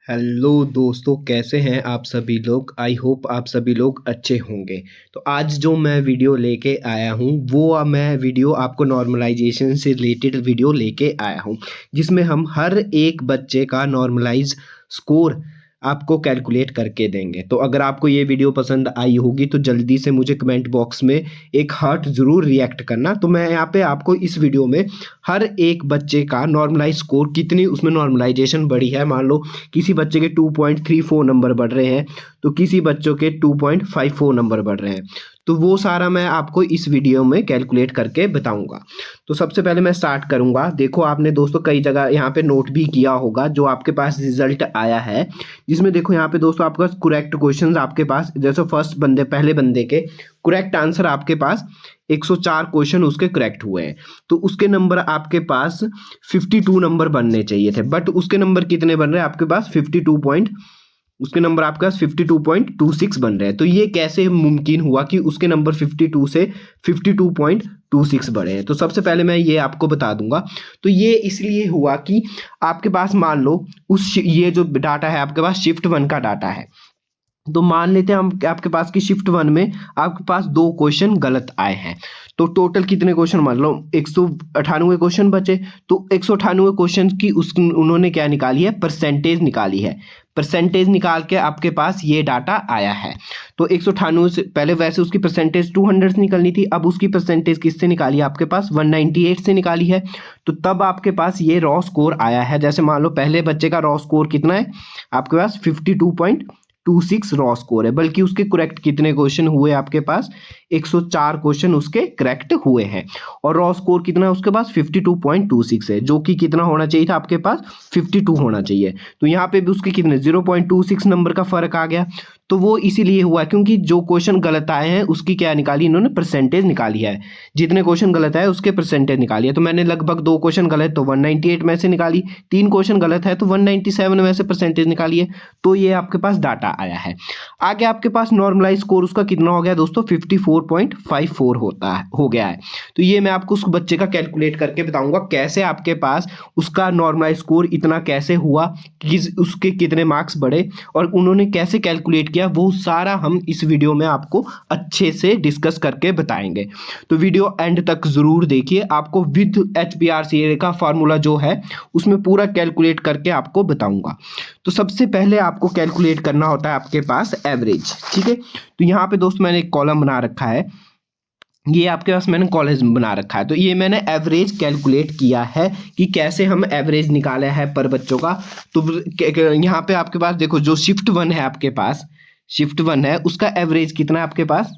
Hello दोस्तों, कैसे हैं आप सभी लोग। आई होप आप सभी लोग अच्छे होंगे। तो आज जो मैं वीडियो लेके आया हूँ वो मैं वीडियो आपको नॉर्मलाइजेशन से रिलेटेड वीडियो लेके आया हूँ, जिसमें हम हर एक बच्चे का नॉर्मलाइज स्कोर आपको कैलकुलेट करके देंगे। तो अगर आपको ये वीडियो पसंद आई होगी तो जल्दी से मुझे कमेंट बॉक्स में एक हार्ट ज़रूर रिएक्ट करना। तो मैं यहाँ पे आपको इस वीडियो में हर एक बच्चे का नॉर्मलाइज स्कोर कितनी उसमें नॉर्मलाइजेशन बढ़ी है, मान लो किसी बच्चे के 2.34 नंबर बढ़ रहे हैं तो किसी बच्चों के 2.54 नंबर बढ़ रहे हैं, तो वो सारा मैं आपको इस वीडियो में कैलकुलेट करके बताऊंगा। तो सबसे पहले मैं स्टार्ट करूंगा। देखो आपने दोस्तों कई जगह यहाँ पे नोट भी किया होगा जो आपके पास रिजल्ट आया है, जिसमें देखो यहाँ पे दोस्तों आपके पास करेक्ट क्वेश्चंस आपके पास, जैसे पहले बंदे के करेक्ट आंसर आपके पास 104 क्वेश्चन उसके करेक्ट हुए हैं, तो उसके नंबर आपके पास 52 नंबर बनने चाहिए थे, बट उसके नंबर कितने बन रहे हैं आपके पास 52 उसके नंबर आपके पास 52.26 बन रहे हैं। तो ये कैसे मुमकिन हुआ कि उसके नंबर 52 से 52.26 बढ़े हैं। तो सबसे पहले मैं ये आपको बता दूंगा। तो ये इसलिए हुआ कि आपके पास मान लो ये जो डाटा है आपके पास शिफ्ट 1 का डाटा है। तो मान लेते हैं हम आपके पास की शिफ्ट 1 में आपके पास 2 क्वेश्चन गलत आए हैं, तो टोटल कितने क्वेश्चन मान लो 198 क्वेश्चन बचे। तो 198 क्वेश्चन की उन्होंने क्या निकाली है, परसेंटेज निकाली है। परसेंटेज निकाल के आपके पास ये डाटा आया है। तो 198 से पहले वैसे उसकी परसेंटेज 200 से निकलनी थी, अब उसकी परसेंटेज किससे निकाली है आपके पास 198 से निकाली है। तो तब आपके पास ये रॉ स्कोर आया है। जैसे मान लो पहले बच्चे का रॉ स्कोर कितना है आपके पास 52.26 रॉ स्कोर है, बल्कि उसके करेक्ट कितने क्वेश्चन हुए आपके पास 104 क्वेश्चन उसके करेक्ट हुए हैं, और रॉ स्कोर कितना है उसके पास 52.26 है, जो कि कितना होना चाहिए था आपके पास 52 होना चाहिए। तो यहाँ पे भी उसके कितने 0.26 नंबर का फर्क आ गया। तो वो इसीलिए हुआ क्योंकि जो क्वेश्चन गलत आए हैं उसकी क्या निकाली इन्होंने, परसेंटेज निकाली है। जितने क्वेश्चन गलत आए उसके परसेंटेज निकाली है। तो मैंने लगभग 2 क्वेश्चन गलत तो 198 में से निकाली, 3 क्वेश्चन गलत है तो 197 में से परसेंटेज निकाली है। तो ये आपके पास डाटा आया है। आगे आपके पास नॉर्मलाइज स्कोर उसका कितना हो गया दोस्तों 54.54 हो गया है। तो ये मैं आपको उस बच्चे का कैलकुलेट करके बताऊंगा कैसे आपके पास उसका नॉर्मलाइज स्कोर इतना कैसे हुआ, उसके कितने मार्क्स बढ़े और उन्होंने कैसे कैलकुलेट किया, वो सारा हम इस वीडियो में आपको अच्छे से डिस्कस करके बताएंगे। तो वीडियो एंड तक जरूर देखिए, आपको विद HPRCA का फार्मूला जो है उसमें पूरा कैलकुलेट करके आपको बताऊंगा। तो सबसे पहले आपको कैलकुलेट करना होता है आपके पास एवरेज, ठीक है। तो यहाँ पे दोस्त मैंने एक कॉलम बना रखा है, ये आपके पास मैंने कॉलेज बना रखा है। तो ये मैंने एवरेज कैलकुलेट किया है कि कैसे हम एवरेज निकाले हैं पर बच्चों का। तो यहाँ पे आपके पास देखो जो शिफ्ट 1 है आपके पास, शिफ्ट 1 है उसका एवरेज कितना है आपके पास,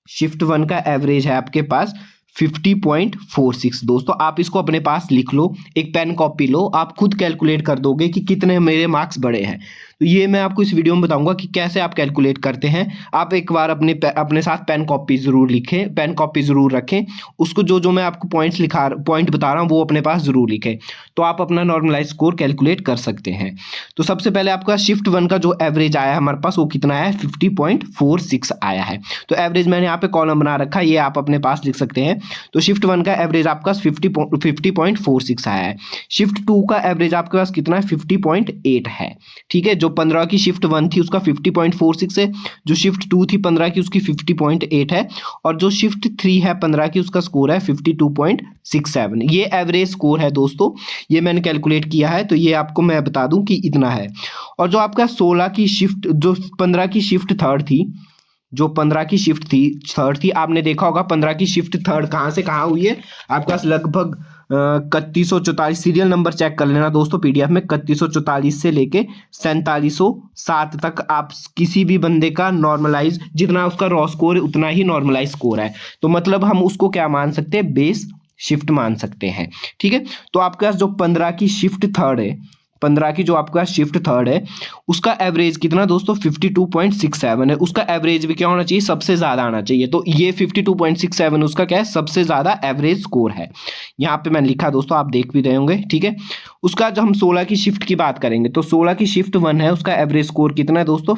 शिफ्ट 1 का एवरेज है आपके पास 50.46। दोस्तों आप इसको अपने पास लिख लो, एक पेन कॉपी लो, आप खुद कैलकुलेट कर दोगे कि कितने मेरे मार्क्स बढ़े हैं। तो ये मैं आपको इस वीडियो में बताऊंगा कि कैसे आप कैलकुलेट करते हैं। आप एक बार अपने साथ पेन कॉपी जरूर लिखें, पेन कॉपी जरूर रखें, उसको जो जो मैं आपको पॉइंट बता रहा हूँ वो अपने पास जरूर लिखें, तो आप अपना नॉर्मलाइज स्कोर कैलकुलेट कर सकते हैं। तो सबसे पहले आपका शिफ्ट 1 का जो एवरेज आया है हमारे पास वो कितना है 50.46 आया है। तो एवरेज मैंने यहाँ पे कॉलम बना रखा है, ये आप अपने पास लिख सकते हैं। तो शिफ्ट 1 का एवरेज आपका 50.46 आया है। शिफ्ट 2 का एवरेज आपके पास कितना है 50.8 है, ठीक है। जो 15 की शिफ्ट 1 थी उसका 50.46 है, जो शिफ्ट 2 थी 15 की उसकी 50.8 है, और जो शिफ्ट 3 है 15 की उसका स्कोर है 52.67। ये एवरेज स्कोर है दोस्तों, ये मैंने कैलकुलेट किया है। तो ये आपको मैं बता दूं कि इतना है। और जो आपका 16 की शिफ्ट, जो 15 की शिफ्ट थर्ड थी, जो 15 की शिफ्ट थी थर्ड थी, आपने देखा होगा 15 की शिफ्ट थर्ड कहाँ से कहाँ हुई है आपके पास लगभग 3144, सीरियल नंबर चेक कर लेना दोस्तों PDF में, 3144 से लेके 4707 तक आप किसी भी बंदे का नॉर्मलाइज जितना उसका रॉ स्कोर है उतना ही नॉर्मलाइज स्कोर है। तो मतलब हम उसको क्या मान सकते हैं, बेस शिफ्ट मान सकते हैं, ठीक है। तो आपके पास जो 15 की शिफ्ट थर्ड है, 15 की जो आपका शिफ्ट थर्ड है उसका एवरेज कितना दोस्तों 52.67 है। उसका एवरेज भी क्या होना चाहिए, सबसे ज्यादा आना चाहिए। तो ये 52.67 उसका क्या है, सबसे ज्यादा एवरेज स्कोर है। यहाँ पे मैंने लिखा दोस्तों, आप देख भी रहे होंगे, ठीक है। उसका जब हम 16 की शिफ्ट की बात करेंगे तो 16 की शिफ्ट 1 है उसका एवरेज स्कोर कितना है दोस्तों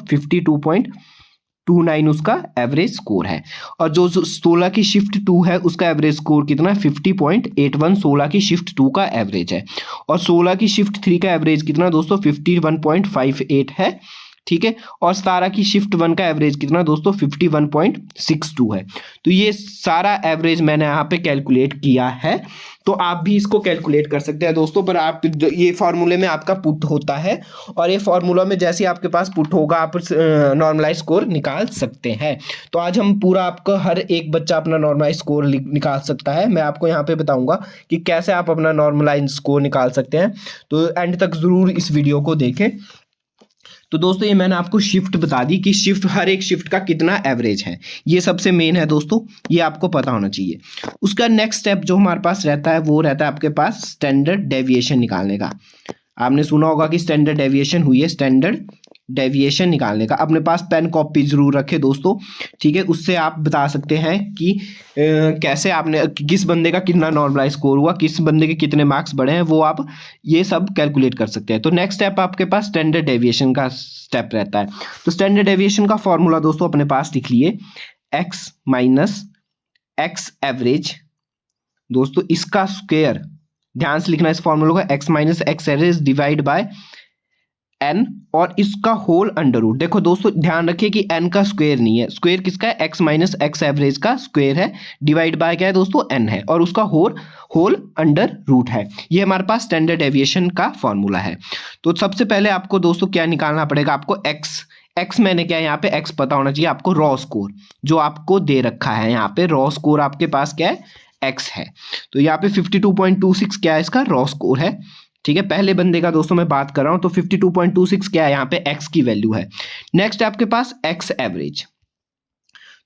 29 उसका एवरेज स्कोर है। और जो 16 की शिफ्ट 2 है उसका एवरेज स्कोर कितना है 50.81, 16 की शिफ्ट 2 का एवरेज है। और 16 की शिफ्ट 3 का एवरेज कितना दोस्तों 51.58 है, ठीक है। और 17 की शिफ्ट 1 का एवरेज कितना दोस्तों 51.62 है। तो ये सारा एवरेज मैंने यहाँ पे कैलकुलेट किया है, तो आप भी इसको कैलकुलेट कर सकते हैं दोस्तों। पर आप ये फार्मूले में आपका पुट होता है, और ये फार्मूला में जैसे ही आपके पास पुट होगा आप नॉर्मलाइज स्कोर निकाल सकते हैं। तो आज हम पूरा आपका हर एक बच्चा अपना नॉर्मलाइज स्कोर निकाल सकता है। मैं आपको यहाँ पे बताऊंगा कि कैसे आप अपना नॉर्मलाइज स्कोर निकाल सकते हैं, तो एंड तक जरूर इस वीडियो को देखें। तो दोस्तों ये मैंने आपको शिफ्ट बता दी कि शिफ्ट हर एक शिफ्ट का कितना एवरेज है, ये सबसे मेन है दोस्तों, ये आपको पता होना चाहिए। उसका नेक्स्ट स्टेप जो हमारे पास रहता है वो रहता है आपके पास स्टैंडर्ड डेविएशन निकालने का। आपने सुना होगा कि स्टैंडर्ड डेविएशन हुई है, स्टैंडर्ड डेविएशन निकालने का। अपने पास पेन कॉपी जरूर रखे दोस्तों, ठीक है। उससे आप बता सकते हैं कि कैसे आपने किस बंदे का कितना नॉर्मलाइज स्कोर हुआ, किस बंदे के कितने मार्क्स बढ़े हैं, वो आप ये सब कैलकुलेट कर सकते हैं। तो नेक्स्ट स्टेप आपके पास स्टैंडर्ड डेविएशन का स्टेप रहता है। तो स्टैंडर्ड डेविएशन का फॉर्मूला दोस्तों अपने पास लिख लिए, एक्स माइनस एक्स एवरेज दोस्तों इसका स्क्वायर, ध्यान से लिखना इस फॉर्मूला को, x minus x average divide by n और इसका होल अंडर रूट। देखो दोस्तों ध्यान रखिए कि एन का स्क्वायर नहीं है, स्क्वायर किसका है एक्स माइनस एक्स एवरेज का स्क्वायर है, डिवाइड बाय क्या है दोस्तों एन है, और उसका होल अंडर रूट है। ये हमारे पास स्टैंडर्ड डेविएशन का फॉर्मूला है। तो सबसे पहले आपको दोस्तों क्या निकालना पड़ेगा, आपको एक्स मैंने क्या यहाँ पे एक्स पता होना चाहिए आपको, रॉ स्कोर जो आपको दे रखा है यहाँ पे, रॉ स्कोर आपके पास क्या है एक्स है। तो यहाँ पे 52.26 क्या है इसका रॉ स्कोर है, ठीक है। पहले बंदे का दोस्तों मैं बात कर रहा हूं, तो 52.26 क्या है यहाँ पे एक्स की वैल्यू है। नेक्स्ट आपके पास एक्स एवरेज,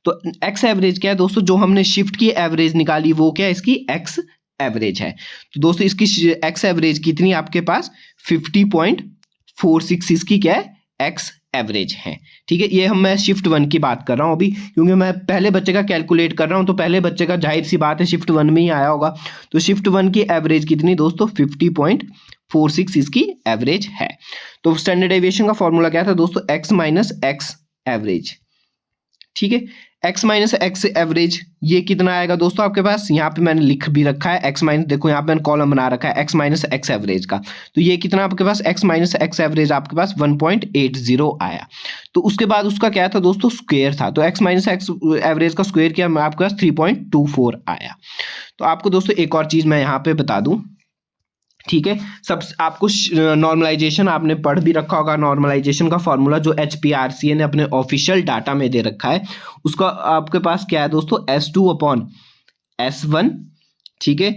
तो एक्स एवरेज क्या है दोस्तों, जो हमने शिफ्ट की एवरेज निकाली वो क्या है इसकी एक्स एवरेज है। तो दोस्तों इसकी एक्स एवरेज कितनी आपके पास 50.46 इसकी क्या है एक्स एवरेज है, ठीक है। ये मैं शिफ्ट 1 की बात कर रहा हूं अभी, क्योंकि मैं पहले बच्चे का कैलकुलेट कर रहा हूं, तो पहले बच्चे का जाहिर सी बात है शिफ्ट 1 में ही आया होगा। तो शिफ्ट 1 की एवरेज कितनी दोस्तों 50.46 इसकी एवरेज है। तो स्टैंडर्ड डेविएशन का फॉर्मूला क्या था दोस्तों, एक्स माइनस एक्स एवरेज, ठीक है। एक्स माइनस एक्स एवरेज ये कितना आएगा दोस्तों आपके पास, यहाँ पे मैंने लिख भी रखा है एक्स माइनस, देखो यहाँ पे मैंने कॉलम बना रखा है एक्स माइनस एक्स एवरेज का। तो ये कितना आपके पास एक्स माइनस एक्स एवरेज आपके पास 1.80 आया। तो उसके बाद उसका क्या था दोस्तों स्क्वायर था, तो एक्स माइनस एक्स एवरेज का स्क्वायर क्या आपके पास 3.24 आया। तो आपको दोस्तों एक और चीज मैं यहाँ पे बता दूं, ठीक है। सब आपको नॉर्मलाइजेशन आपने पढ़ भी रखा होगा, नॉर्मलाइजेशन का फॉर्मूला जो HPRCA ने अपने ऑफिशियल डाटा में दे रखा है, उसका आपके पास क्या है दोस्तों S2/S1, ठीक है,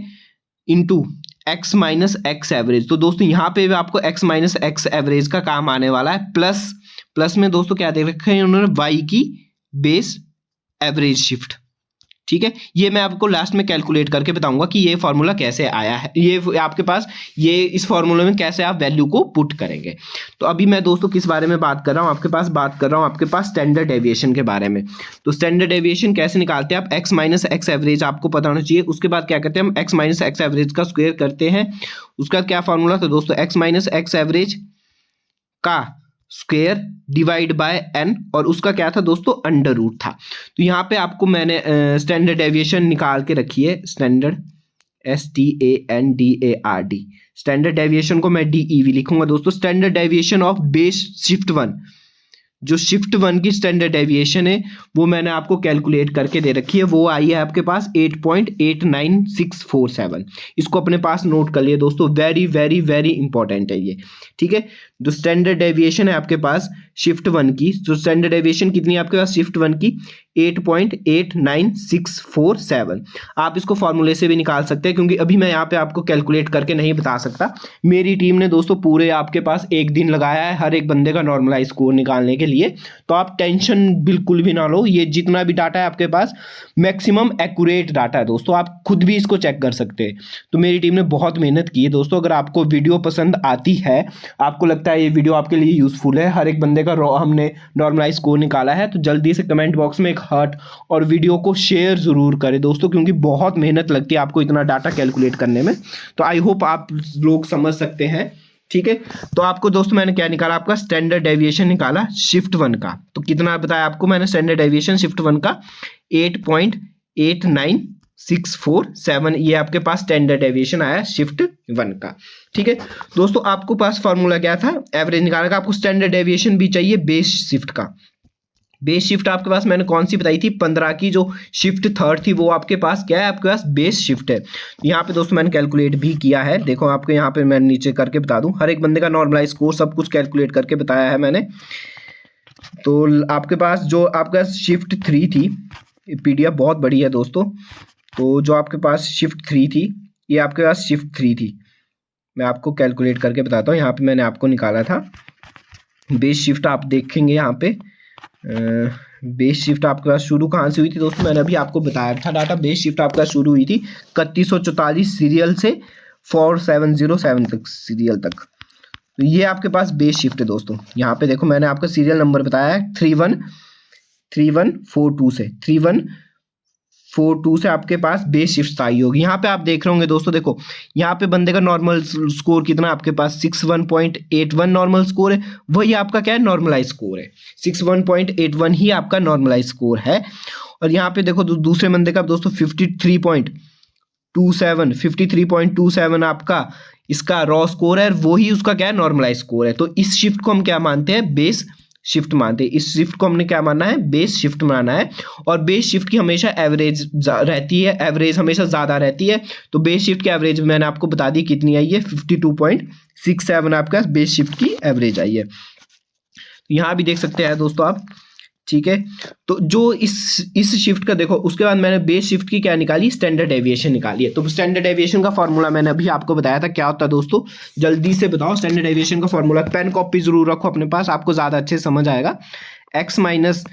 into x minus x average. तो दोस्तों यहाँ पे भी आपको एक्स माइनस एक्स एवरेज का काम आने वाला है, प्लस में दोस्तों क्या दे रखा है उन्होंने वाई की बेस एवरेज शिफ्ट, ठीक है। ये मैं आपको लास्ट में कैलकुलेट करके बताऊंगा कि ये फॉर्मूला कैसे आया है, ये आपके पास ये इस फॉर्मूले में कैसे आप वैल्यू को पुट करेंगे। तो अभी मैं दोस्तों किस बारे में बात कर रहा हूं, आपके पास बात कर रहा हूं आपके पास स्टैंडर्ड डेविएशन के बारे में। तो स्टैंडर्ड डेविएशन कैसे निकालते हैं आप, एक्स माइनस एक्स एवरेज आपको पता होना चाहिए। उसके बाद क्या करते हैं हम एक्स माइनस एक्स एवरेज का स्क्वायर करते हैं, उसका क्या फॉर्मूला था दोस्तों एक्स माइनस एक्स एवरेज का स्क्वायर डिवाइड बाय एन, और उसका क्या था दोस्तों अंडर रूट था। तो यहाँ पे आपको मैंने स्टैंडर्ड डेविएशन निकाल के रखी है, स्टैंडर्ड STANDARD, स्टैंडर्ड डेविएशन को मैं DEV लिखूंगा दोस्तों। Standard deviation of base shift 1, जो शिफ्ट 1 की स्टैंडर्ड डेविएशन है वो मैंने आपको कैलकुलेट करके दे रखी है, वो आई है आपके पास 8.89647। इसको अपने पास नोट कर लिए दोस्तों, वेरी वेरी वेरी इंपॉर्टेंट है ये, ठीक है। जो स्टैंडर्ड डेविएशन है आपके पास शिफ्ट 1 की, जो स्टैंडर्ड डेविएशन कितनी है आपके पास शिफ्ट 1 की 8.89647। आप इसको फॉर्मूले से भी निकाल सकते हैं, क्योंकि अभी मैं यहाँ पे आपको कैलकुलेट करके नहीं बता सकता। मेरी टीम ने दोस्तों पूरे आपके पास एक दिन लगाया है हर एक बंदे का नॉर्मलाइज स्कोर निकालने के लिए, तो आप टेंशन बिल्कुल भी ना लो। ये जितना भी डाटा है आपके पास मैक्सिमम एक्यूरेट डाटा है दोस्तों, आप खुद भी इसको चेक कर सकते हैं। तो मेरी टीम ने बहुत मेहनत की है दोस्तों। अगर आपको वीडियो पसंद आती है, आपको लगता है ये वीडियो आपके लिए यूजफुल है, हर एक बंदे का हमने नॉर्मलाइज स्कोर निकाला है, तो जल्दी से कमेंट बॉक्स में एक हार्ट और वीडियो को शेयर जरूर करें दोस्तों, क्योंकि बहुत मेहनत लगती है आपको इतना डाटा कैलकुलेट करने में। तो आई होप आप लोग समझ सकते हैं, ठीक है। तो आपको दोस्तों मैंने क्या निकाला, आपका स्टैंडर्ड डेविएशन निकाला शिफ्ट 1 का। तो कितना बताया आपको मैंने स्टैंडर्ड डेविएशन शिफ्ट 1 का 8.89647, ये आपके पास स्टैंडर्ड डेविएशन आया शिफ्ट 1 का। ठीक है दोस्तों, आपको पास फॉर्मूला क्या था, एवरेज निकालने का। आपको स्टैंडर्ड डेविएशन भी चाहिए बेस शिफ्ट का। बेस शिफ्ट आपके पास मैंने कौन सी बताई थी, 15 की जो शिफ्ट थर्ड थी वो आपके पास क्या है, आपके पास बेस शिफ्ट है। यहाँ पे दोस्तों मैंने कैलकुलेट भी किया है, देखो आपको यहाँ पे मैं नीचे करके बता दूं, हर एक बंदे का नॉर्मलाइज स्कोर सब कुछ कैलकुलेट करके बताया है मैंने। तो आपके पास जो आपका शिफ्ट 3 थी, पीडीएफ बहुत बड़ी है दोस्तों, तो जो आपके पास शिफ्ट 3 थी, ये आपके पास शिफ्ट 3 थी, मैं आपको कैलकुलेट करके बताता हूँ। यहाँ पे मैंने आपको निकाला था बेस शिफ्ट, आप देखेंगे यहाँ पे बेस शिफ्ट आपके पास शुरू कहाँ से हुई थी दोस्तों, मैंने अभी आपको बताया था डाटा। बेस शिफ्ट आपका शुरू हुई थी 3144 सीरियल से 4707 तक सीरियल तक। तो ये आपके पास बेस शिफ्ट है दोस्तों। यहाँ पे देखो मैंने आपका सीरियल नंबर बताया है 3142 से 3142 से आपके पास बेस शिफ्ट आई होगी। यहाँ पे आप देख रहे होंगे दोस्तों, देखो यहाँ पे बंदे का नॉर्मल स्कोर कितना आपके पास 61.81 नॉर्मल स्कोर है, वही आपका क्या है नॉर्मलाइज स्कोर है, 61.81 ही आपका नॉर्मलाइज स्कोर है। और यहाँ पे देखो दूसरे बंदे का दोस्तों 53.27 आपका इसका रॉ स्कोर है, वही उसका क्या है नॉर्मलाइज स्कोर है। तो इस शिफ्ट को हम क्या मानते हैं, बेस शिफ्ट मानते हैं। इस शिफ्ट को हमने क्या मानना है, बेस शिफ्ट मानना है। और बेस शिफ्ट की हमेशा एवरेज रहती है, एवरेज हमेशा ज्यादा रहती है। तो बेस शिफ्ट की एवरेज मैंने आपको बता दी कितनी आई है, 52.67 आपका बेस शिफ्ट की एवरेज आई है। तो यहाँ भी देख सकते हैं दोस्तों आप, ठीक है। तो जो इस शिफ्ट का देखो, उसके बाद मैंने बेस शिफ्ट की क्या निकाली, स्टैंडर्ड डेविएशन निकाली है। तो स्टैंडर्ड डेविएशन का फॉर्मूला मैंने अभी आपको बताया था, क्या होता है दोस्तों, जल्दी से बताओ स्टैंडर्ड डेविएशन का फॉर्मूला। पेन कॉपी जरूर रखो अपने पास, आपको ज्यादा अच्छे से समझ आएगा। X minus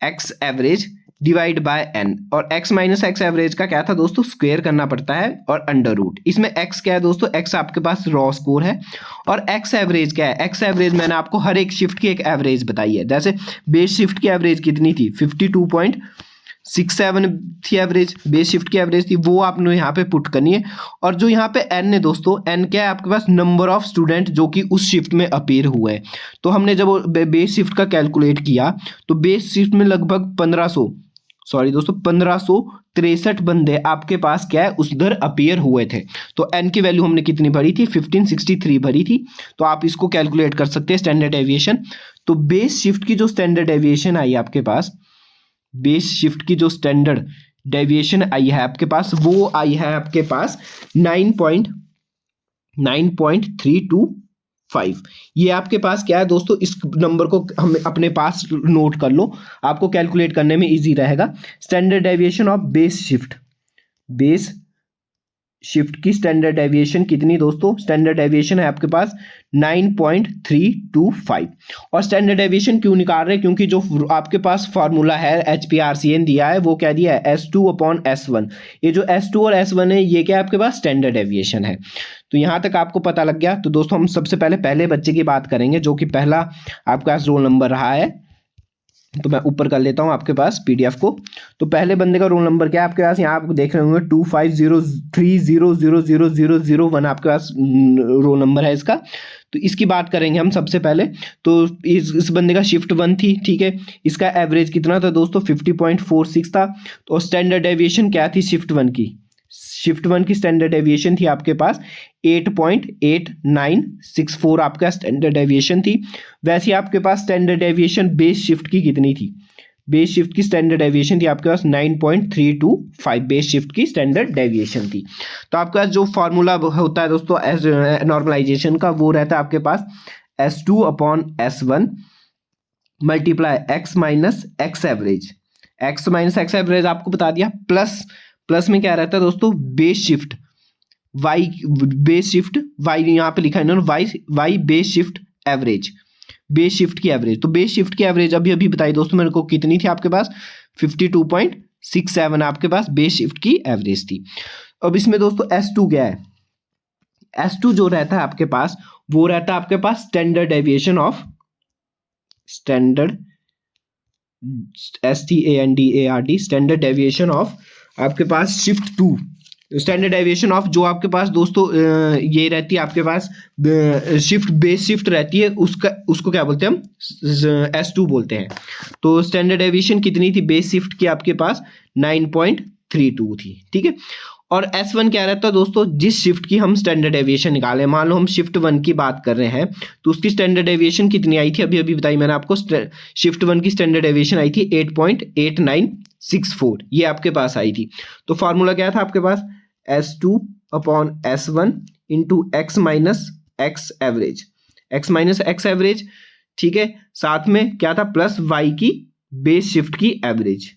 x average divide by n, और x माइनस एक्स एवरेज का क्या था दोस्तों, स्क्वायर करना पड़ता है और अंडर रूट। इसमें x क्या है दोस्तों, x आपके पास रॉ स्कोर है, और x एवरेज क्या है, x एवरेज मैंने आपको हर एक शिफ्ट की एक एवरेज बताई है। जैसे बेस शिफ्ट की एवरेज कितनी थी, 52.67 थी एवरेज, बेस शिफ्ट की एवरेज थी, वो आपने यहाँ पे पुट करनी है। और जो यहाँ पे n है दोस्तों, n क्या है आपके पास, नंबर ऑफ स्टूडेंट जो कि उस शिफ्ट में अपीयर हुए हैं। तो हमने जब बेस शिफ्ट का कैलकुलेट किया, तो बेस शिफ्ट में लगभग 1563 बंदे आपके पास क्या है उधर अपीयर हुए थे। तो n की वैल्यू हमने कितनी भरी थी, 1563 भरी थी। तो आप इसको कैलकुलेट कर सकते हैं स्टैंडर्ड डेविएशन। तो बेस शिफ्ट की जो स्टैंडर्ड डेविएशन आई आपके पास, बेस शिफ्ट की जो स्टैंडर्ड डेविएशन आई है आपके पास, वो आई है आपके पास 9.325। ये आपके पास क्या है दोस्तों, इस नंबर को हम अपने पास नोट कर लो, आपको कैलकुलेट करने में इजी रहेगा। Standard deviation of base shift की स्टैंडर्ड डेविएशन कितनी दोस्तों, स्टैंडर्ड डेविएशन है आपके पास 9.325। और स्टैंडर्ड डेविएशन क्यों निकाल रहे हैं, क्योंकि जो आपके पास फार्मूला है HPRCN दिया है, वो क्या दिया है, S2/S1। ये जो S2 और S1 है, ये क्या है आपके पास स्टैंडर्ड डेविएशन है। तो यहां तक आपको पता लग गया। तो दोस्तों हम सबसे पहले बच्चे की बात करेंगे, जो कि पहला आपके पास रोल नंबर रहा है। तो मैं ऊपर कर लेता हूं आपके पास पीडीएफ को। तो पहले बंदे का रोल नंबर क्या है आपके पास, यहाँ आप देख रहे होंगे 2503000001 आपके पास रोल नंबर है इसका। तो इसकी बात करेंगे हम सबसे पहले। तो इस बंदे का शिफ्ट 1 थी, ठीक है। इसका एवरेज कितना था दोस्तों, 50.46 था। तो स्टैंडर्ड डेविएशन क्या थी शिफ्ट 1 की, शिफ्ट 1 की स्टैंडर्ड डेविएशन थी आपके पास 8.8964 आपका स्टैंडर्ड डेविएशन थी। वैसे आपके पास स्टैंडर्ड डेविएशन बेस शिफ्ट की कितनी थी, बेस शिफ्ट की स्टैंडर्ड डेविएशन थी आपके पास 9.325, बेस शिफ्ट की स्टैंडर्ड डेविएशन थी। तो आपके पास जो फॉर्मूला होता है दोस्तों नॉर्मलाइजेशन का, वो रहता है आपके पास S2/S1 multiply x minus x average. x minus x average आपको बता दिया, प्लस में क्या रहता है दोस्तों, base shift y, base shift y यहाँ पे लिखा है इन्होंने, y base shift average, base shift की एवरेज। तो बेस शिफ्ट की एवरेज अभी बताई दोस्तों मेरे को, कितनी थी आपके पास, 52.67 आपके पास बेस शिफ्ट की एवरेज थी। अब इसमें दोस्तों S2 क्या है, S2 जो रहता है आपके पास, वो रहता है आपके पास standard deviation of, standard STANDARD standard deviation of आपके पास शिफ्ट 2, स्टैंडर्ड डेविएशन ऑफ जो आपके पास दोस्तों ये रहती है आपके पास शिफ्ट बेस शिफ्ट रहती है, उसको क्या बोलते हैं हम S2 बोलते हैं। तो स्टैंडर्ड डेविएशन कितनी थी बेस शिफ्ट की आपके पास 9.32 थी, ठीक है। और S1 क्या रहता है दोस्तों, जिस शिफ्ट की हम स्टैंडर्ड डेविएशन निकाले, मान लो हम शिफ्ट 1 की बात कर रहे हैं तो उसकी स्टैंडर्ड डेविएशन कितनी आई थी, अभी अभी बताई मैंने आपको, शिफ्ट 1 की स्टैंडर्ड डेविएशन आई थी 8.8964, ये आपके पास आई थी। तो फार्मूला क्या था आपके पास, S2 upon S1 into x minus x average, x minus x average, ठीक है। साथ में क्या था, प्लस वाई की बेस शिफ्ट की एवरेज,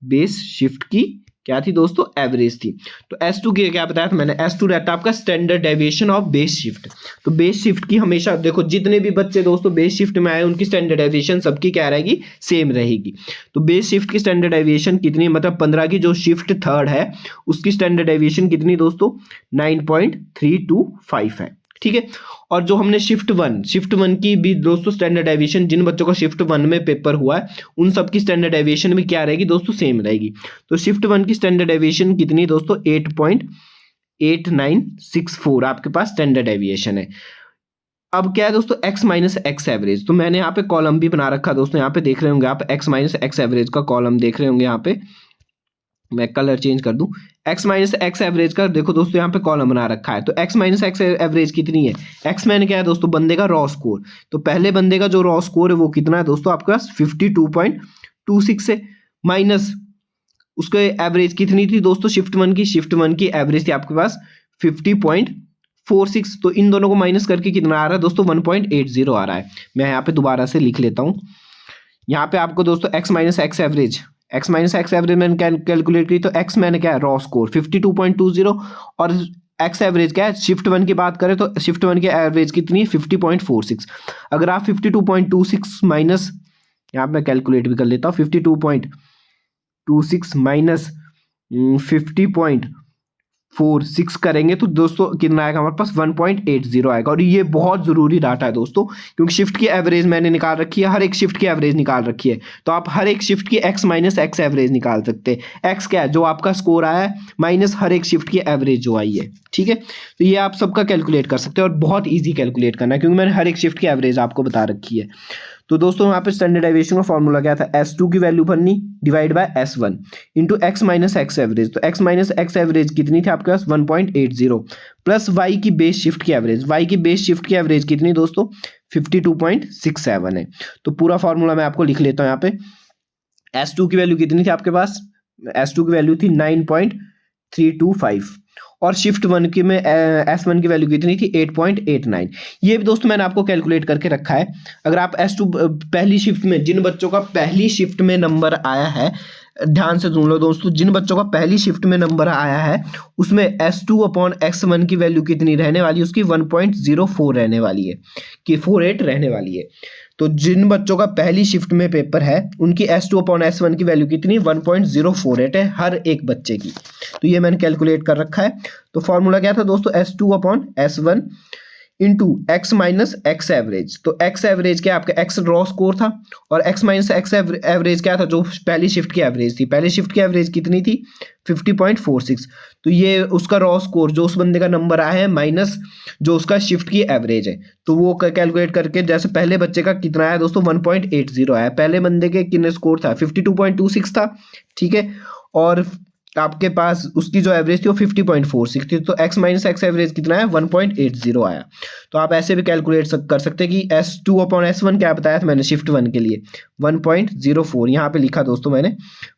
बेस शिफ्ट की क्या थी दोस्तों, एवरेज थी। तो S2 की क्या बताया था मैंने, S2 रहता है आपका standard deviation of base shift. तो बेस शिफ्ट की हमेशा देखो, जितने भी बच्चे दोस्तों बेस शिफ्ट में आए उनकी स्टैंडर्ड डेविएशन सबकी क्या रहेगी, सेम रहेगी। तो बेस शिफ्ट की स्टैंडर्ड डेविएशन कितनी, मतलब 15 की जो शिफ्ट थर्ड है उसकी स्टैंडर्ड डेविएशन कितनी दोस्तों, 9.325 है, ठीक है। और जो हमने शिफ्ट वन की भी दोस्तों स्टैंडर्ड डेविएशन, जिन बच्चों का शिफ्ट 1 में पेपर हुआ है उन सब की स्टैंडर्ड डेविएशन भी क्या रहेगी दोस्तों, सेम रहेगी। तो शिफ्ट 1 की स्टैंडर्ड डेविएशन कितनी दोस्तों, 8.8964 आपके पास स्टैंडर्ड डेविएशन है। अब क्या है दोस्तों, एक्स माइनस एक्स एवरेज, तो मैंने यहाँ पे कॉलम भी बना रखा दोस्तों, यहाँ पे देख रहे होंगे आप एक्स माइनस एक्स एवरेज का कॉलम देख रहे होंगे, यहाँ पे मैं कलर चेंज कर दूं, एक्स माइनस एक्स एवरेज का देखो दोस्तों यहाँ पे कॉलम बना रखा है। तो एक्स माइनस एक्स एवरेज कितनी है, एक्स मैंने क्या है दोस्तों, बंदे का रॉ स्कोर, तो पहले बंदे का जो रॉ स्कोर है वो कितना है दोस्तों आपके पास 52.26 है, माइनस उसके एवरेज कितनी थी दोस्तों, शिफ्ट वन की एवरेज थी आपके पास 50.46, तो इन दोनों को माइनस करके कितना आ रहा है दोस्तों, 1.80 आ रहा है। मैं यहाँ पे दोबारा से लिख लेता हूँ, यहाँ पे आपको दोस्तों एक्स माइनस एक्स एवरेज मैंने कैलकुलेट की, तो एक्स मैंने क्या है, रॉ स्कोर 52.20, और एक्स एवरेज क्या है, शिफ्ट 1 की बात करें तो शिफ्ट 1 की एवरेज कितनी है 50.46। अगर आप 52.26 माइनस, यहाँ पे मैं कैलकुलेट भी कर लेता हूँ, 52.26 माइनस 50.46 करेंगे तो दोस्तों कितना आएगा हमारे पास, 1.80 आएगा। और ये बहुत जरूरी डाटा है दोस्तों, क्योंकि शिफ्ट की एवरेज मैंने निकाल रखी है, हर एक शिफ्ट की एवरेज निकाल रखी है, तो आप हर एक शिफ्ट की एक्स माइनस एक्स एवरेज निकाल सकते हैं। एक्स क्या है, जो आपका स्कोर आया है, माइनस हर एक शिफ्ट की एवरेज जो आई है, ठीक है। तो ये आप सबका कैलकुलेट कर सकते हैं, और बहुत ईजी कैलकुलेट करना है क्योंकि मैंने हर एक शिफ्ट की एवरेज आपको बता रखी है। तो दोस्तों यहाँ पे स्टैंडर्ड डेविएशन का फॉर्मूला क्या था, S2 की वैल्यू भरनी divide by S1 into x minus x average, तो एक्स माइनस एक्स एवरेज कितनी थी आपके पास 1.80, प्लस वाई की बेस शिफ्ट की एवरेज, वाई की बेस शिफ्ट की एवरेज कितनी दोस्तों 52.67 है। तो पूरा फॉर्मूला मैं आपको लिख लेता हूँ यहाँ पे, S2 की वैल्यू कितनी थी आपके पास, S2 की वैल्यू थी 9.325, और शिफ्ट 1 की में S1 की वैल्यू कितनी थी 8.89। ये भी दोस्तों मैंने आपको कैलकुलेट करके रखा है। अगर आप S2 पहली शिफ्ट में, जिन बच्चों का पहली शिफ्ट में नंबर आया है, ध्यान से सुन लो दोस्तों, जिन बच्चों का पहली शिफ्ट में नंबर आया है उसमें S2 अपॉन X1 की वैल्यू कितनी रहने वाली है, उसकी 1.04 रहने वाली है, कि 48 रहने वाली है। तो जिन बच्चों का पहली शिफ्ट में पेपर है उनकी S2 अपॉन S1 की वैल्यू कितनी 1.048 है हर एक बच्चे की। तो ये मैंने कैलकुलेट कर रखा है। तो फॉर्मूला क्या था दोस्तों, S2 upon S1 into x minus x average. तो एक्स एवरेज क्या आपका, एक्स रॉ स्कोर था, और एक्स माइनस एक्स एवरेज क्या था, जो पहली शिफ्ट की एवरेज थी। पहली शिफ्ट की एवरेज कितनी थी 50.46, तो ये उसका रॉ स्कोर जो उस बंदे का नंबर आया है माइनस जो उसका शिफ्ट की एवरेज है, तो वो कैलकुलेट करके जैसे पहले बच्चे का कितना आया दोस्तों 1.80 आया, पहले बंदे के कितने स्कोर था 52.26 था, ठीक है, और आपके पास उसकी जो एवरेज थी वो 50.46 थी, तो x माइनस एक्स एवरेज कितना है 1.80 आया। तो आप ऐसे भी कैलकुलेट कर सकते हैं कि S2 अपॉन S1 क्या बताया था मैंने शिफ्ट 1 के लिए 1.04, यहाँ पे लिखा दोस्तों मैंने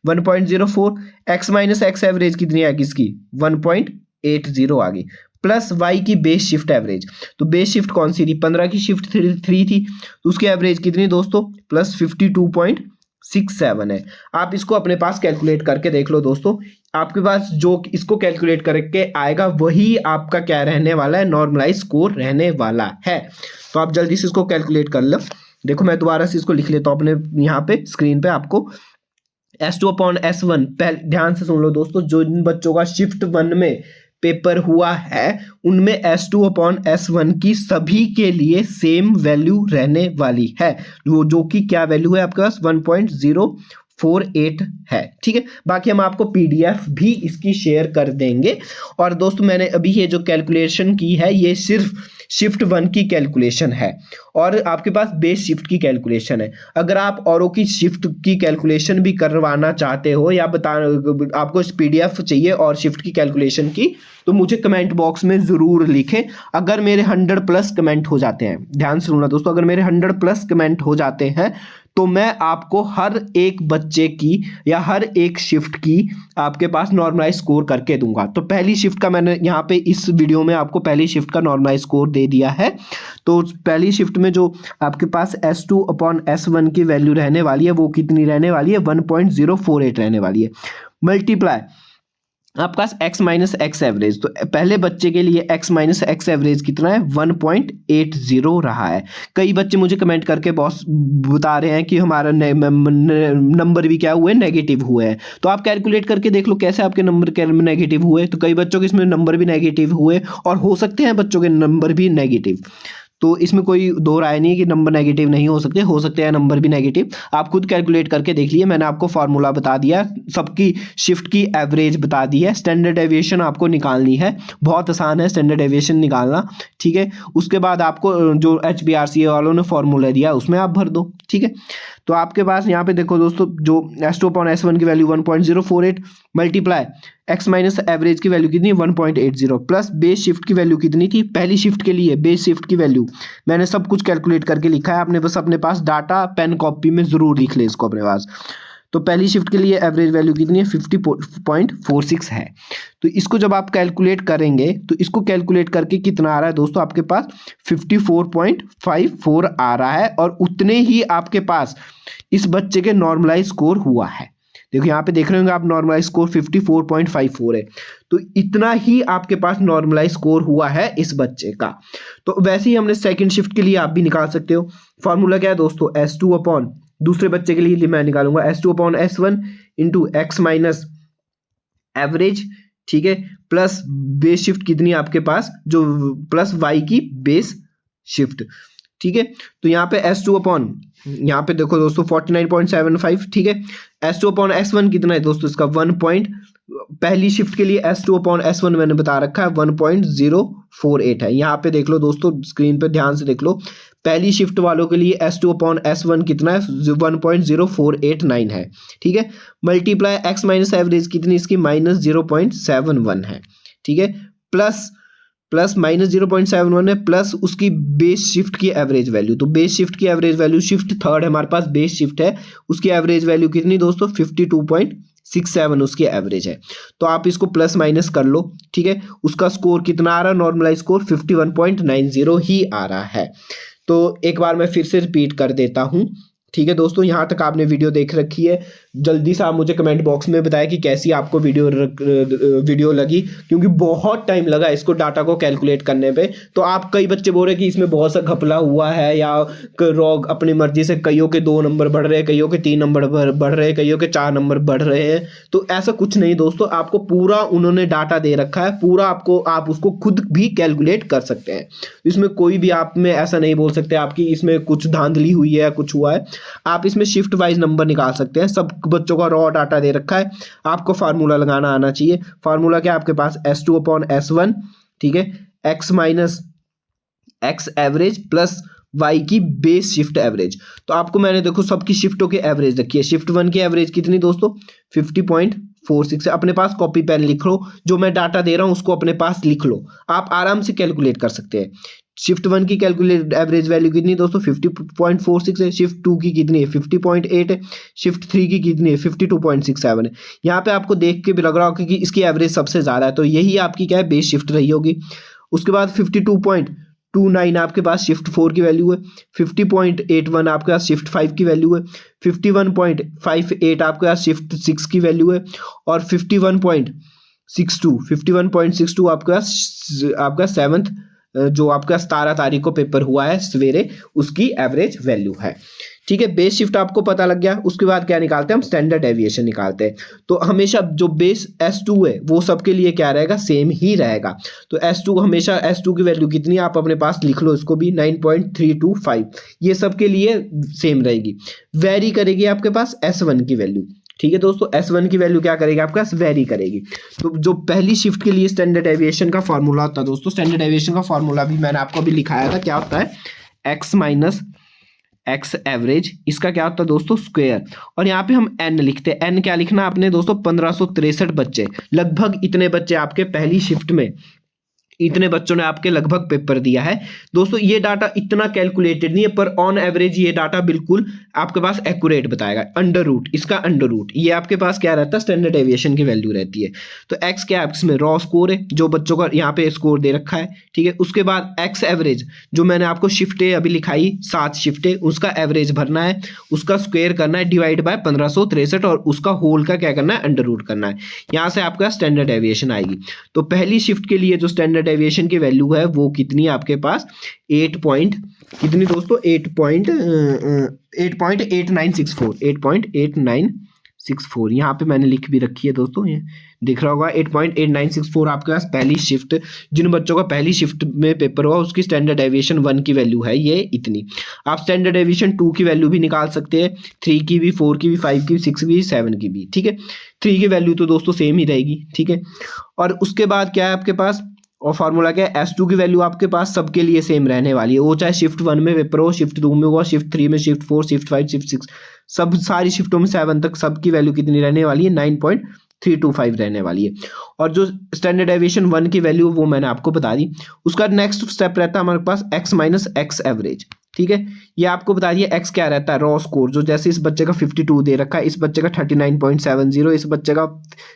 1.04, x माइनस एक्स एवरेज कितनी है किसकी 1.80 आ गई, प्लस y की बेस शिफ्ट एवरेज। तो बेस शिफ्ट कौन सी थी 15 की शिफ्ट 3 थी, तो उसकी एवरेज कितनी दोस्तों प्लस 52.67 है। आप इसको अपने पास कैलकुलेट करके देख लो दोस्तों, आपके पास जो इसको कैलकुलेट करके आएगा वही आपका क्या रहने वाला है, नॉर्मलाइज स्कोर रहने वाला है। तो आप जल्दी से इसको कैलकुलेट कर लो। देखो मैं दोबारा से इसको लिख लेता हूँ अपने यहाँ पे स्क्रीन पे आपको, S2 अपॉन S1, ध्यान से सुन लो दोस्तों, जो इन बच्चों का शिफ्ट 1 में पेपर हुआ है उनमें S2 अपॉन S1 की सभी के लिए सेम वैल्यू रहने वाली है, वो जो कि क्या वैल्यू है आपके पास 48 है। ठीक है, बाकी हम आपको PDF भी इसकी शेयर कर देंगे। और दोस्तों मैंने अभी ये जो कैलकुलेशन की है ये सिर्फ शिफ्ट 1 की कैलकुलेशन है और आपके पास बेस शिफ्ट की कैलकुलेशन है। अगर आप औरों की शिफ्ट की कैलकुलेशन भी करवाना चाहते हो या आपको PDF चाहिए और शिफ्ट की कैलकुलेशन की, तो मुझे कमेंट बॉक्स में ज़रूर लिखें। अगर मेरे 100+ कमेंट हो जाते हैं, ध्यान से सुनना दोस्तों, अगर मेरे 100+ कमेंट हो जाते हैं तो मैं आपको हर एक बच्चे की या हर एक शिफ्ट की आपके पास नॉर्मलाइज स्कोर करके दूंगा। तो पहली शिफ्ट का मैंने यहाँ पे इस वीडियो में आपको पहली शिफ्ट का नॉर्मलाइज स्कोर दे दिया है। तो पहली शिफ्ट में जो आपके पास S2/S1 की वैल्यू रहने वाली है वो कितनी रहने वाली है, 1.048 रहने वाली है। मल्टीप्लाई आपका x माइनस एक्स एवरेज, तो पहले बच्चे के लिए x माइनस एक्स एवरेज कितना है, 1.80 रहा है। कई बच्चे मुझे कमेंट करके बॉस बता रहे हैं कि हमारा नंबर भी क्या हुए, नेगेटिव हुए हैं। तो आप कैलकुलेट करके देख लो कैसे आपके नंबर नेगेटिव हुए। तो कई बच्चों के इसमें नंबर भी नेगेटिव हुए और हो सकते हैं बच्चों के नंबर भी नेगेटिव, तो इसमें कोई दो राय नहीं है कि नंबर नेगेटिव नहीं हो सकते हैं नंबर भी नेगेटिव। आप खुद कैलकुलेट करके देख लिए, मैंने आपको फार्मूला बता दिया, सबकी शिफ्ट की एवरेज बता दी है। स्टैंडर्ड डेविएशन आपको निकालनी है, बहुत आसान है स्टैंडर्ड डेविएशन निकालना। ठीक है, उसके बाद आपको जो HBRCA वालों ने फार्मूला दिया उसमें आप भर दो। ठीक है, तो आपके पास यहाँ पे देखो दोस्तों, जो S2/S1 की value 1.048 multiply x minus average की वैल्यू कितनी, 1.80 प्लस बेस शिफ्ट की वैल्यू कितनी थी पहली शिफ्ट के लिए, बेस शिफ्ट की वैल्यू मैंने सब कुछ कैलकुलेट करके लिखा है, आपने बस अपने पास डाटा पेन कॉपी में जरूर लिख ले इसको अपने पास। तो पहली शिफ्ट के लिए एवरेज वैल्यू कितनी है, 50.46 है। तो इसको जब आप कैलकुलेट करेंगे तो इसको कैलकुलेट करके कितना आ रहा है दोस्तों, आपके पास 54.54 आ रहा है और उतने ही आपके पास इस बच्चे के नॉर्मलाइज स्कोर हुआ है। देखो यहाँ पे देख रहे होंगे आप, नॉर्मलाइज स्कोर 54.54 है, तो इतना ही आपके पास नॉर्मलाइज स्कोर हुआ है इस बच्चे का। तो वैसे ही हमने सेकंड शिफ्ट के लिए आप भी निकाल सकते हो। फॉर्मूला क्या है दोस्तों, S2 अपॉन दूसरे बच्चे के लिए मैं निकालूंगा S2/S1 into x minus average, ठीक है, प्लस बेस शिफ्ट कितनी है आपके पास, जो प्लस y की बेस शिफ्ट। ठीक है, तो यहाँ पे S2 अपॉन, यहाँ पे देखो दोस्तों 49.75, ठीक है। S2/S1 कितना है दोस्तों, इसका 1 पहली शिफ्ट के लिए S2/S1 मैंने बता रखा है 1.048 है। यहाँ पे देख लो दोस्तों, स्क्रीन पे ध्यान से देख लो, पहली शिफ्ट वालों के लिए S2/S1 कितना है, 1.0489 है। ठीक है, मल्टीप्लाई x माइनस एवरेज कितनी इसकी, -0.71 है। ठीक है, प्लस -0.71 है, प्लस उसकी बेस शिफ्ट की एवरेज वैल्यू। तो बेस शिफ्ट की एवरेज वैल्यू, शिफ्ट थर्ड हमारे पास बेस शिफ्ट है, उसकी एवरेज वैल्यू कितनी दोस्तों, 52.67 उसकी एवरेज है। तो आप इसको प्लस माइनस कर लो। ठीक है, उसका स्कोर कितना आ रहा है, नॉर्मलाइज स्कोर 51.90 ही आ रहा है। तो एक बार मैं फिर से रिपीट कर देता हूँ। ठीक है दोस्तों, यहाँ तक आपने वीडियो देख रखी है, जल्दी से आप मुझे कमेंट बॉक्स में बताएं कि कैसी आपको वीडियो लगी, क्योंकि बहुत टाइम लगा इसको डाटा को कैलकुलेट करने पे। तो आप कई बच्चे बोल रहे हैं कि इसमें बहुत सा घपला हुआ है या रॉग अपनी मर्जी से कईयों के 2 नंबर बढ़ रहे हैं, कईयों के 3 नंबर बढ़ रहे हैं, कईयों के 4 नंबर बढ़ रहे हैं। तो ऐसा कुछ नहीं दोस्तों, आपको पूरा उन्होंने डाटा दे रखा है, पूरा आपको, आप उसको खुद भी कैलकुलेट कर सकते हैं। इसमें कोई भी आप में ऐसा नहीं बोल सकते आपकी इसमें कुछ धांधली हुई है या कुछ हुआ है। आप इसमें शिफ्ट वाइज नंबर निकाल सकते हैं, सब बच्चों का रॉ डाटा दे रखा है, आपको फार्मूला लगाना आना चाहिए। फार्मूला क्या है आपके पास, S2/S1, ठीक है, x minus x average plus y की बेस शिफ्ट एवरेज। तो आपको मैंने देखो सबकी शिफ्टों की एवरेज रखी है। शिफ्ट 1 की एवरेज कितनी दोस्तों, 50.46 है। अपने पास कॉपी पेन लिख लो, जो मैं डाटा दे रहा हूं उसको अपने पास लिख लो, आप आराम से कैलकुलेट कर सकते हैं। शिफ्ट 1 की कैलकुलेट एवरेज वैल्यू कितनी दोस्तों, 50.46 है। शिफ्ट 2 की कितनी है, 50.8 है। शिफ्ट 3 की कितनी है, 52.67 है। यहाँ पे आपको देख के भी लग रहा होगा कि इसकी एवरेज सबसे ज़्यादा है, तो यही आपकी क्या है, बेस शिफ्ट रही होगी। उसके बाद 52.29 आपके पास शिफ्ट 4 की वैल्यू है। 50.81 आपके पास शिफ्ट 5 की वैल्यू है। 51.58 आपके पास शिफ्ट 6 की वैल्यू है। और 51.62 आपके पास आपका 7th जो आपका 17 तारीख को पेपर हुआ है सवेरे, उसकी एवरेज वैल्यू है। ठीक है, बेस शिफ्ट आपको पता लग गया। उसके बाद क्या निकालते हैं हम, स्टैंडर्ड डेविएशन निकालते हैं। तो हमेशा जो बेस S2 है वो सबके लिए क्या रहेगा, सेम ही रहेगा। तो S2 हमेशा, S2 की वैल्यू कितनी है आप अपने पास लिख लो, इसको भी 9.325, ये सबके लिए सेम रहेगी। वेरी करेगी आपके पास S1 की वैल्यू। ठीक है दोस्तों, S1 की वैल्यू क्या करेगी आपका, वेरी करेगी। तो जो पहली शिफ्ट के लिए स्टैंडर्ड डेविएशन का फॉर्मूला होता है दोस्तों, स्टैंडर्ड डेविएशन का फॉर्मूला भी मैंने आपको अभी लिखाया था, क्या होता है, x माइनस एक्स एवरेज, इसका क्या होता है दोस्तों, स्क्वायर। और यहाँ पे हम n लिखते हैं। n क्या लिखना आपने दोस्तों, 1563 बच्चे, लगभग इतने बच्चे आपके पहली शिफ्ट में, इतने बच्चों ने आपके लगभग पेपर दिया है। दोस्तों ये डाटा इतना कैलकुलेटेड नहीं है, पर ऑन एवरेज ये डाटा बिल्कुल आपके पास एक्यूरेट बताएगा। अंडर रूट, इसका अंडर रूट, ये आपके पास क्या रहता है, स्टैंडर्ड डेविएशन की वैल्यू रहती है। तो x क्या है, इसमें रॉ स्कोर है, जो बच्चों का यहाँ पे स्कोर दे रखा है। ठीक है, उसके बाद x एवरेज, जो मैंने आपको शिफ्टें अभी लिखाई 7 शिफ्टें, उसका एवरेज भरना है, उसका स्क्वायर करना है, डिवाइड बाय 1563, और उसका होल का क्या करना है, अंडर रूट करना है। यहाँ से आपका स्टैंडर्ड डेविएशन आएगी। तो पहली शिफ्ट के लिए जो स्टैंडर्ड डेविएशन की वैल्यू है वो कितनी है आपके पास, 8.8964 यहाँ पे मैंने लिख भी रखी है दोस्तों, ये दिख रहा होगा 8.8964 आपके पास पहली शिफ्ट, जिन बच्चों का पहली शिफ्ट में पेपर हुआ उसकी स्टैंडर्ड डेविएशन 1 की वैल्यू है ये इतनी। आप स्टैंडर्ड डेविएशन 2 की वैल्यू भी निकाल सकते हैं, 3 की भी, 4 की भी, 5 की भी, 6 की भी, 7 की भी। ठीक है, 3 की वैल्यू तो दोस्तों सेम ही रहेगी। ठीक है, और उसके बाद क्या है आपके पास, और फार्मूला क्या है, S2 की वैल्यू आपके पास सबके लिए सेम रहने वाली है, वो चाहे शिफ्ट 1 में पेपर हो, शिफ्ट 2 में हुआ, शिफ्ट 3 में, शिफ्ट 4, शिफ्ट 5, शिफ्ट 6, सब सारी शिफ्टों में 7 तक सबकी वैल्यू कितनी रहने वाली है, 9.325 रहने वाली है। और जो स्टैंडर्ड डेविएशन 1 की वैल्यू वो मैंने आपको बता दी। उसका नेक्स्ट स्टेप रहता है हमारे पास x माइनस एक्स एवरेज। ठीक है, ये आपको बता दिया x क्या रहता है, रॉ स्कोर, जो जैसे इस बच्चे का 52 दे रखा है, इस बच्चे का 39.70, इस बच्चे का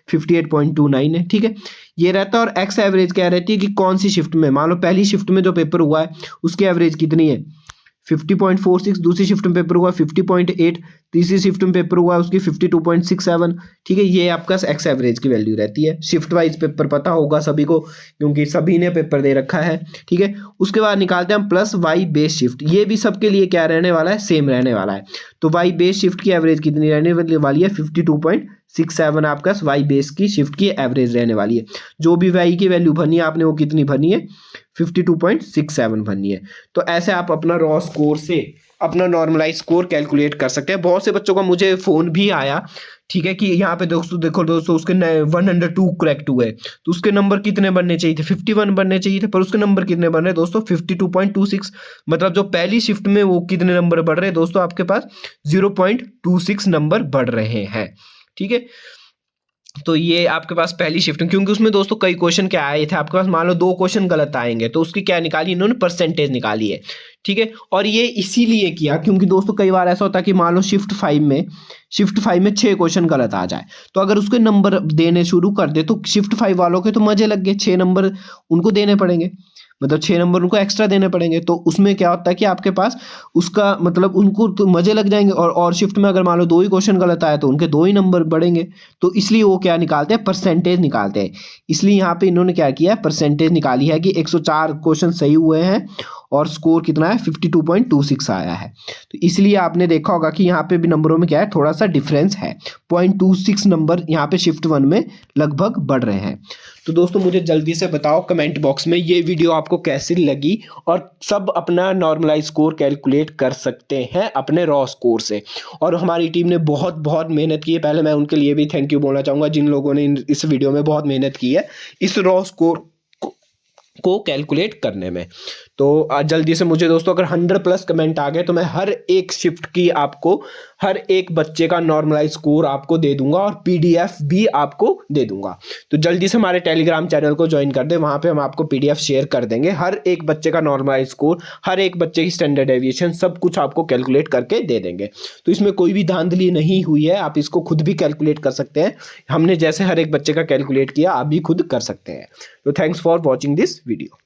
58.29 है। ठीक है, ये रहता है। और x एवरेज क्या रहती है कि कौन सी शिफ्ट में, मान लो पहली शिफ्ट में जो पेपर हुआ है उसकी एवरेज कितनी है, 50.46, दूसरी शिफ्ट में पेपर हुआ 50.8, तीसरी शिफ्ट में पेपर हुआ उसकी 52.67। ठीक है, ये आपका एक्स एवरेज की वैल्यू रहती है। शिफ्ट वाइज पेपर पता होगा सभी को, क्योंकि सभी ने पेपर दे रखा है। ठीक है, उसके बाद निकालते हैं हम प्लस वाई बेस शिफ्ट, ये भी सबके लिए क्या रहने वाला है, सेम रहने वाला है। तो वाई बेस शिफ्ट की एवरेज कितनी रहने वाली है, 52.67 आपका वाई बेस की शिफ्ट की एवरेज रहने वाली है। जो भी वाई की वैल्यू भरनी है आपने वो कितनी भरनी है, 52.67 भरनी है। तो ऐसे आप अपना रॉ स्कोर से अपना नॉर्मलाइज स्कोर कैलकुलेट कर सकते हैं। बहुत से बच्चों का मुझे फोन भी आया, ठीक है, कि यहाँ पे दोस्तों देखो दोस्तों उसके 102 करेक्ट हुए, तो उसके नंबर कितने बनने चाहिए थे, 51 बनने चाहिए थे, पर उसके नंबर कितने बन रहे दोस्तों, 52.26। मतलब जो पहली शिफ्ट में वो कितने नंबर बढ़ रहे हैं दोस्तों, आपके पास 0.26 नंबर बढ़ रहे हैं। ठीक है, तो ये आपके पास पहली शिफ्ट, क्योंकि उसमें दोस्तों कई क्वेश्चन क्या आए थे आपके पास, मान लो 2 क्वेश्चन गलत आएंगे तो उसकी क्या निकाली इन्होंने, परसेंटेज निकाली है। ठीक है, और ये इसीलिए किया क्योंकि दोस्तों कई बार ऐसा होता है कि मान लो शिफ्ट 5 में 6 क्वेश्चन गलत आ जाए, तो अगर उसके नंबर देने शुरू कर दे तो शिफ्ट 5 वालों के तो मजे लग गए, 6 नंबर उनको देने पड़ेंगे, मतलब 6 नंबर उनको एक्स्ट्रा देने पड़ेंगे। तो उसमें क्या होता है कि आपके पास उसका मतलब उनको तो मजे लग जाएंगे, और शिफ्ट में अगर मान लो 2 ही क्वेश्चन गलत आए तो उनके 2 ही नंबर बढ़ेंगे। तो इसलिए वो क्या निकालते हैं, परसेंटेज निकालते हैं। इसलिए यहाँ पे इन्होंने क्या किया, परसेंटेज निकाली है कि 104 क्वेश्चन सही हुए हैं और स्कोर कितना है, 52.26 आया है। तो इसलिए आपने देखा होगा कि यहाँ पे भी नंबरों में क्या है, थोड़ा सा डिफरेंस है, 0.26 नंबर यहाँ पे शिफ्ट 1 में लगभग बढ़ रहे हैं। तो दोस्तों मुझे जल्दी से बताओ कमेंट बॉक्स में ये वीडियो आपको कैसी लगी, और सब अपना नॉर्मलाइज स्कोर कैलकुलेट कर सकते हैं अपने रॉ स्कोर से। और हमारी टीम ने बहुत बहुत मेहनत की है, पहले मैं उनके लिए भी थैंक यू बोलना चाहूँगा जिन लोगों ने इस वीडियो में बहुत मेहनत की है इस रॉ स्कोर को कैलकुलेट करने में। तो जल्दी से मुझे दोस्तों अगर 100+ कमेंट आ गए तो मैं हर एक शिफ्ट की आपको, हर एक बच्चे का नॉर्मलाइज स्कोर आपको दे दूंगा और PDF भी आपको दे दूंगा। तो जल्दी से हमारे टेलीग्राम चैनल को ज्वाइन कर दे, वहां पे हम आपको PDF शेयर कर देंगे, हर एक बच्चे का नॉर्मलाइज स्कोर, हर एक बच्चे की स्टैंडर्ड डेविएशन, सब कुछ आपको कैलकुलेट करके दे देंगे। तो इसमें कोई भी धांधली नहीं हुई है, आप इसको खुद भी कैलकुलेट कर सकते हैं। हमने जैसे हर एक बच्चे का कैलकुलेट किया आप भी खुद कर सकते हैं। तो thanks for watching this video.